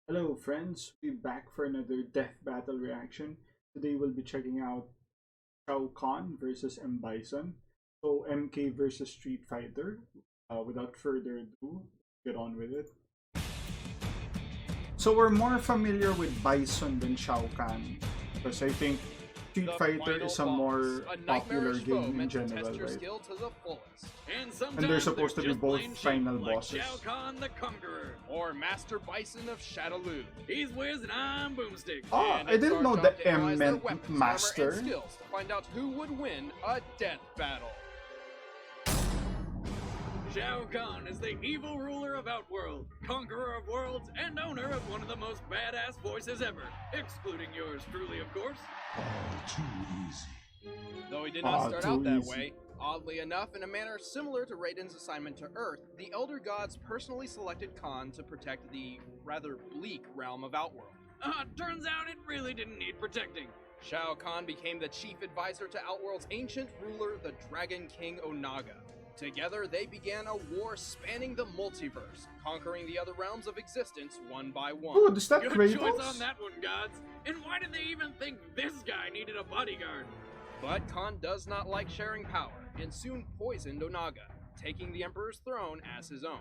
Hello friends, we're back for another death battle reaction. Today we'll be checking out Shao Kahn versus Bison. So MK versus Street Fighter. Without further ado, get on with it. So we're more familiar with Bison than Shao Kahn. Because I think Street The Fighter final is a boss, more a popular nightmarish foe game in meant to general, test your right? skill to the fullest. And they're supposed to be both final like bosses. Shao Kahn the Conqueror. Or Master Bison of Shadaloo. He's Wiz and I'm Boomstick. Oh, And I it's didn't our know job the to M analyze their meant weapons, armor, master. and skills to find out who would win a death battle. Shao Kahn is the evil ruler of Outworld, conqueror of worlds, and owner of one of the most badass voices ever, excluding yours truly, of course. Too easy. Though he did not Ah, start too out that easy. way, oddly enough, in a manner similar to Raiden's assignment to Earth, the Elder Gods personally selected Khan to protect the rather bleak realm of Outworld. Turns out it really didn't need protecting. Shao Kahn became the chief advisor to Outworld's ancient ruler, the Dragon King Onaga. Together, they began a war spanning the multiverse, conquering the other realms of existence one by one. Dude, is that Good Kratos? choice on that one, gods. And why did they even think this guy needed a bodyguard? But Khan does not like sharing power, and soon poisoned Onaga, taking the Emperor's throne as his own.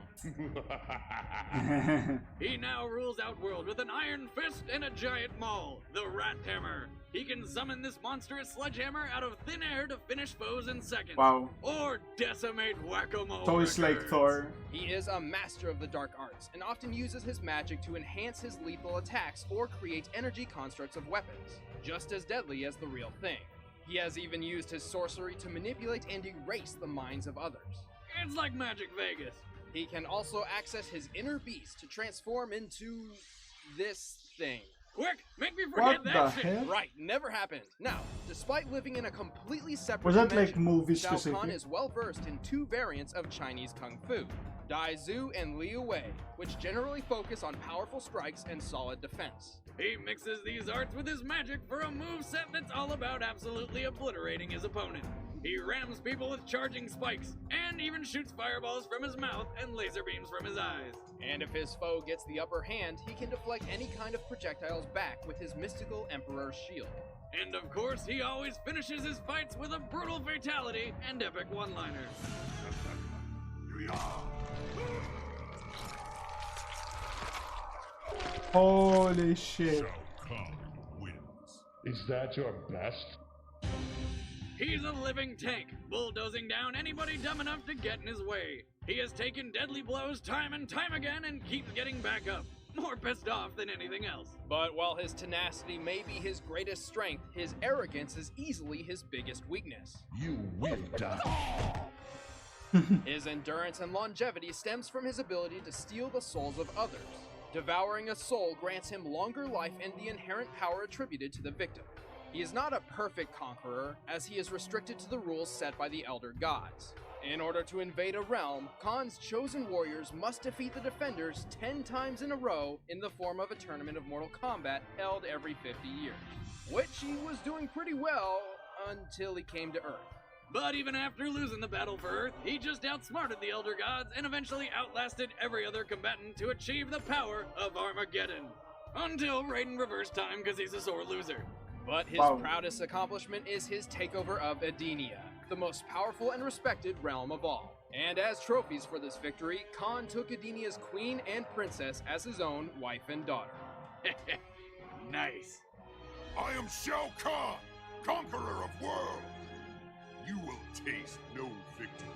He now rules Outworld with an iron fist and a giant maul, the Rat Hammer. He can summon this monstrous sledgehammer out of thin air to finish foes in seconds. Wow. Or decimate whack-a-mole. So it's like records. Thor. He is a master of the dark arts, and often uses his magic to enhance his lethal attacks or create energy constructs of weapons, just as deadly as the real thing. He has even used his sorcery to manipulate and erase the minds of others. It's like Magic Vegas. He can also access his inner beast to transform into this thing. Quick, make me forget What the that shit. heck? Right, never happened. Now, despite living in a completely separate Was that like dimension, movie Shao Kahn specific? is well versed in two variants of Chinese Kung Fu, Dai Zu and Liu Wei, which generally focus on powerful strikes and solid defense. He mixes these arts with his magic for a moveset that's all about absolutely obliterating his opponent. He rams people with charging spikes, and even shoots fireballs from his mouth and laser beams from his eyes. And if his foe gets the upper hand, he can deflect any kind of projectiles back with his mystical Emperor's shield. And of course, he always finishes his fights with a brutal fatality and epic one-liners. Holy shit. Shao Kahn wins. Is that your best? He's a living tank, bulldozing down anybody dumb enough to get in his way. He has taken deadly blows time and time again and keeps getting back up, more pissed off than anything else. But while his tenacity may be his greatest strength, his arrogance is easily his biggest weakness. You will die. His endurance and longevity stems from his ability to steal the souls of others. Devouring a soul grants him longer life and the inherent power attributed to the victim. He is not a perfect conqueror, as he is restricted to the rules set by the Elder Gods. In order to invade a realm, Khan's chosen warriors must defeat the defenders 10 times in a row in the form of a tournament of Mortal Kombat held every 50 years. Which he was doing pretty well until he came to Earth. But even after losing the battle for Earth, he just outsmarted the Elder Gods and eventually outlasted every other combatant to achieve the power of Armageddon. Until Raiden reversed time because he's a sore loser. But his Wow. proudest accomplishment is his takeover of Edenia, the most powerful and respected realm of all. And as trophies for this victory, Khan took Edenia's queen and princess as his own wife and daughter. Nice. I am Shao Kahn, conqueror of worlds. You will taste no victory.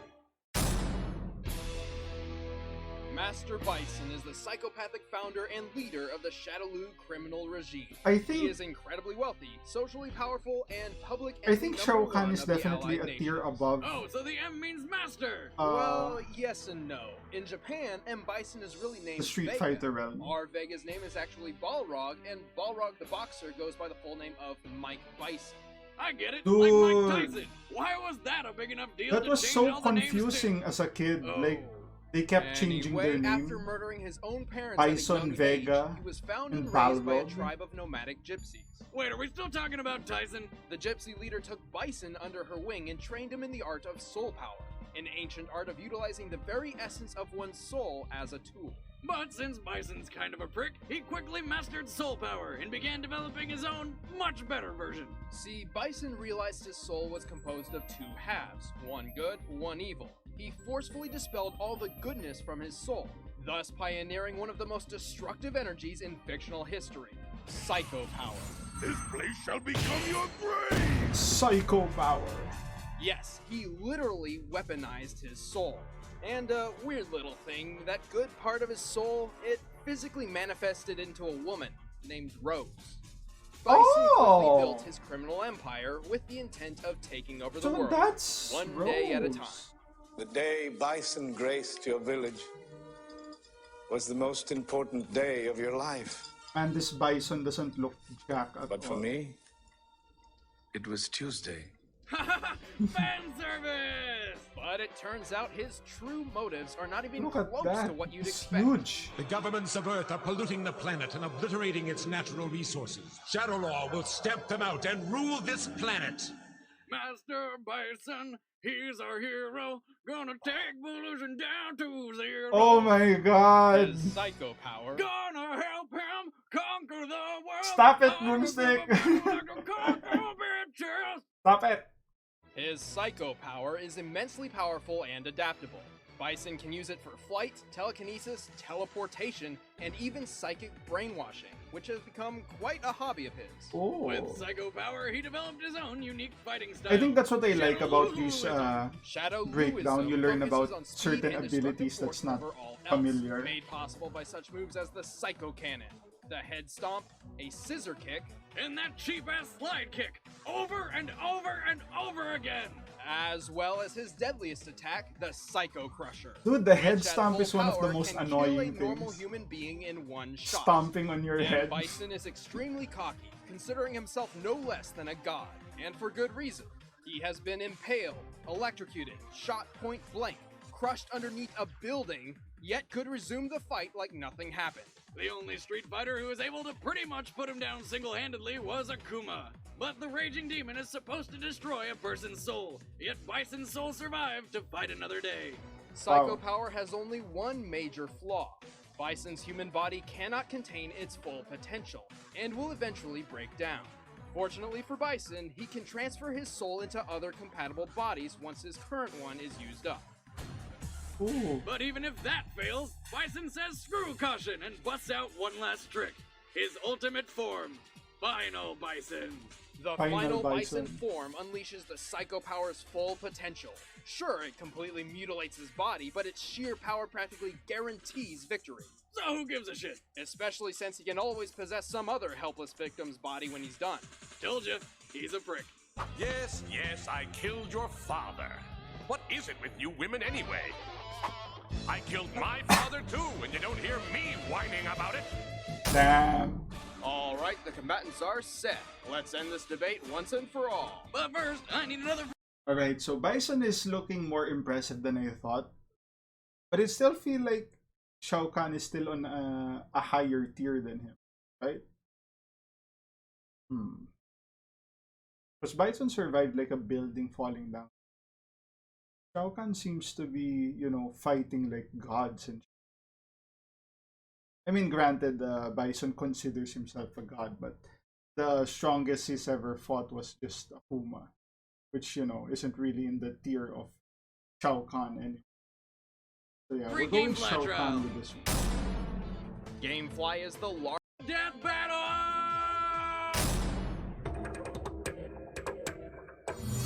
Master Bison is the psychopathic founder and leader of the Shadaloo criminal regime. I He think is incredibly wealthy, socially powerful, and public I think enemy Shao number Kahn one is of the definitely a Allied tier nations. above. Oh, so the M means master. Well, yes and no. In Japan, M. Bison is really named The Street Vega. Fighter realm. Our Vega's name is actually Balrog, and Balrog the boxer goes by the full name of Mike Bison. I get it. Like Mike Dude. Tyson. Why was that a big enough deal That to was change so all the names to- confusing as a kid. Oh. Like, they kept changing Anyway, their name. after murdering his own parents Bison, at a young Vega, age, he was found and and raised by a Balrog. tribe of nomadic gypsies. Wait, are we still talking about Tyson? The gypsy leader took Bison under her wing and trained him in the art of soul power, an ancient art of utilizing the very essence of one's soul as a tool. But since Bison's kind of a prick, he quickly mastered soul power and began developing his own, much better version. See, Bison realized his soul was composed of two halves, one good, one evil. He forcefully dispelled all the goodness from his soul, thus pioneering one of the most destructive energies in fictional history, Psycho Power. This place shall become your grave! Psycho power. Yes, he literally weaponized his soul. And a weird little thing, that good part of his soul, it physically manifested into a woman named Rose. Bison quickly built his criminal empire with the intent of taking over the world, That's one Rose. day at a time. The day Bison graced your village was the most important day of your life. And this Bison doesn't look jack at But for all. me, it was Tuesday. Fan service! But it turns out his true motives are not even Look at close that. to what you'd It's expect. huge. The governments of Earth are polluting the planet and obliterating its natural resources. Shadow Law will stamp them out and rule this planet. Master Bison, he's our hero, gonna take pollution down to zero. Oh my god. His psycho power Gonna help him conquer the world. Stop it, I'm Boomstick. gonna conquer bitches. Stop it. His psycho power is immensely powerful and adaptable. Bison can use it for flight, telekinesis, teleportation, and even psychic brainwashing, which has become quite a hobby of his. Oh. With Psycho Power, he developed his own unique fighting style. I think that's what I like Shadow about these Shadow breakdown. Luism You learn focuses about on speed certain and destructive abilities force that's not over all else, familiar. made possible by such moves as the Psycho Cannon, the Head Stomp, a Scissor Kick, and that cheap-ass slide kick, over and over and over again. as well as his deadliest attack, the Psycho Crusher. Dude, the head which at stomp full is one of the power most can annoying kill a normal things. human being in one shot. Stomping on your And head. Bison is extremely cocky, considering himself no less than a god, and for good reason. He has been impaled, electrocuted, shot point blank, crushed underneath a building, yet could resume the fight like nothing happened. The only Street Fighter who was able to pretty much put him down single-handedly was Akuma. But the Raging Demon is supposed to destroy a person's soul, yet Bison's soul survived to fight another day. Psycho Wow. Power has only one major flaw. Bison's human body cannot contain its full potential, and will eventually break down. Fortunately for Bison, he can transfer his soul into other compatible bodies once his current one is used up. Ooh. But even if that fails, Bison says screw caution and busts out one last trick. His ultimate form, Final Bison. The Final final Bison. Bison form unleashes the Psycho Power's full potential. Sure, it completely mutilates his body, but its sheer power practically guarantees victory. So who gives a shit? Especially since he can always possess some other helpless victim's body when he's done. Told you, he's a prick. Yes, yes, I killed your father. What is it with you women anyway? I killed my father too, and you don't hear me whining about it. Damn. Alright, the combatants are set. Let's end this debate once and for all. But first, I need another. Alright, so Bison is looking more impressive than I thought. But I still feel like Shao Kahn is still on a higher tier than him, right? Because Bison survived like a building falling down. Shao Kahn seems to be, you know, fighting like gods and I mean, granted, Bison considers himself a god, but the strongest he's ever fought was just Akuma, which, you know, isn't really in the tier of Shao Kahn anymore. So yeah, Free we're going game flat Shao trial. Kahn with this one. Gamefly is the largest. Death battle!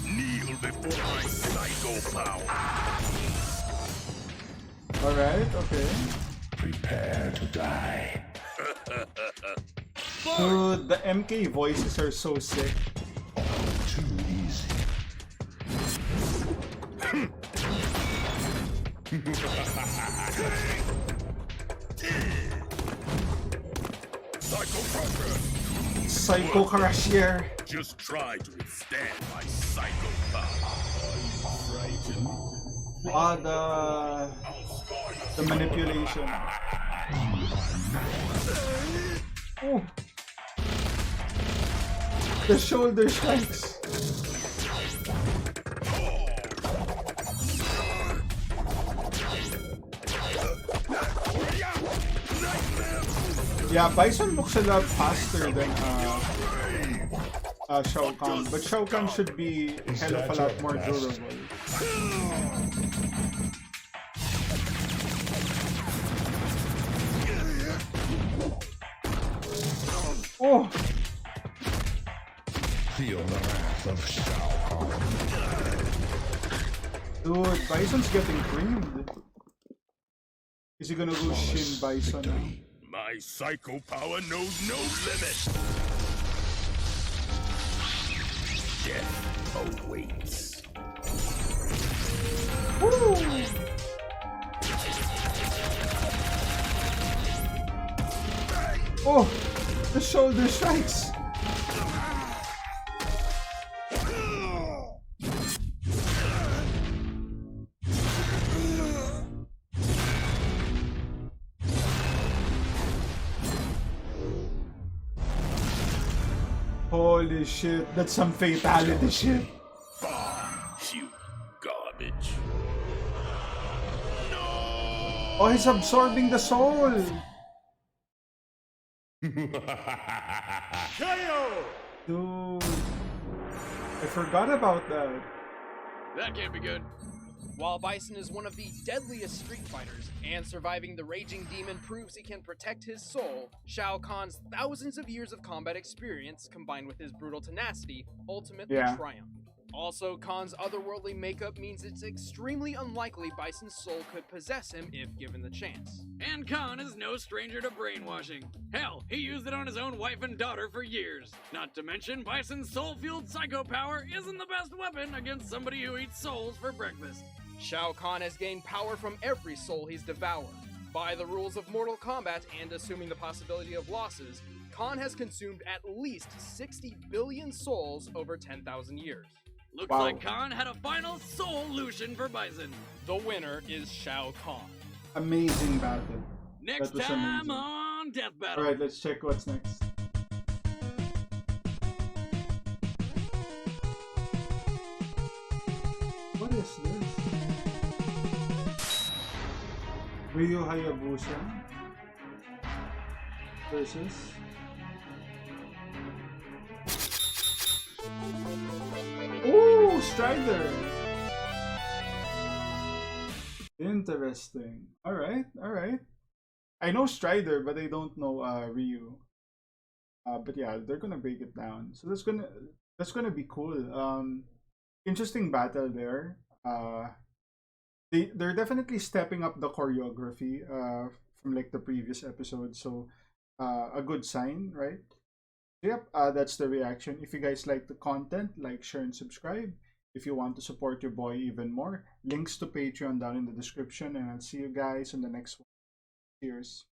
Kneel before my psycho power. Alright, okay. Prepare to die. Dude, the MK voices are so sick. Too easy. Psycho Crusher! Psycho Crusher. Just try to withstand my psycho power. Frightened? The manipulation. Oh. The shoulder strikes. Yeah, Bison looks a lot faster than Shao Kahn, but Shao Kahn should be a hell of a lot more durable. Oh! Feel the wrath of Shao Kahn. Dude, Bison's getting creamed. Is he gonna lose Shin Bison now? My psycho power knows no limit. Death awaits. Woo! Oh! The shoulder strikes! Holy shit, that's some fatality shit. You garbage. Oh, he's absorbing the soul! Dude, I forgot about that. That can't be good. While Bison is one of the deadliest Street Fighters, and surviving the Raging Demon proves he can protect his soul, Shao Kahn's thousands of years of combat experience, combined with his brutal tenacity, ultimately triumph. Also, Kahn's otherworldly makeup means it's extremely unlikely Bison's soul could possess him if given the chance. And Kahn is no stranger to brainwashing. Hell, he used it on his own wife and daughter for years. Not to mention, Bison's soul-fueled psycho power isn't the best weapon against somebody who eats souls for breakfast. Shao Kahn has gained power from every soul he's devoured. By the rules of Mortal Kombat and assuming the possibility of losses, Kahn has consumed at least 60 billion souls over 10,000 years. Looks like Kahn had a final solution for Bison. The winner is Shao Kahn. Amazing battle. Next That was time amazing. on Death Battle. Alright, let's check what's next. What is this? Ryu Hayabusa versus Ooh, Strider. Interesting. Alright, alright. I know Strider, but I don't know Ryu. But yeah, they're gonna break it down. So that's gonna be cool. Interesting battle there. They're definitely stepping up the choreography from like the previous episode. So a good sign, right? Yep, that's the reaction. If you guys like the content, like, share, and subscribe. If you want to support your boy even more, links to Patreon down in the description, and I'll see you guys on the next one. Cheers.